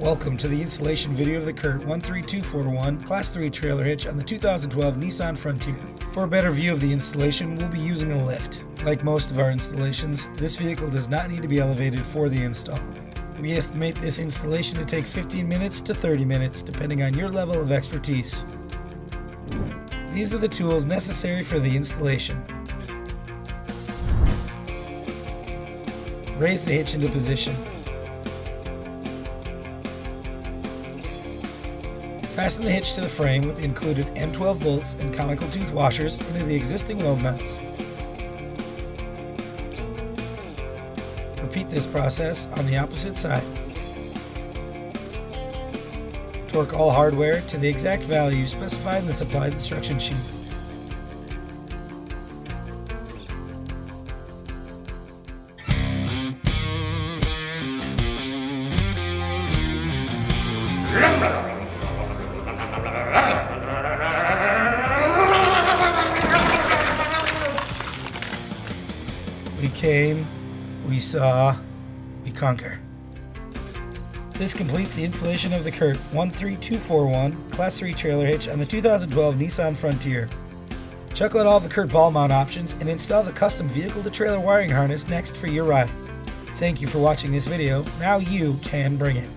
Welcome to the installation video of the CURT 13241 Class 3 trailer hitch on the 2012 Nissan Frontier. For a better view of the installation, we'll be using a lift. Like most of our installations, this vehicle does not need to be elevated for the install. We estimate this installation to take 15 minutes to 30 minutes, depending on your level of expertise. These are the tools necessary for the installation. Raise the hitch into position. Fasten the hitch to the frame with the included M12 bolts and conical tooth washers into the existing weld nuts. Repeat this process on the opposite side. Torque all hardware to the exact value specified in the supplied instruction sheet. We came, we saw, we conquer. This completes the installation of the CURT 13241 Class 3 trailer hitch on the 2012 Nissan Frontier. Check out all the CURT ball mount options and install the custom vehicle-to-trailer wiring harness next for your ride. Thank you for watching this video. Now you can bring it.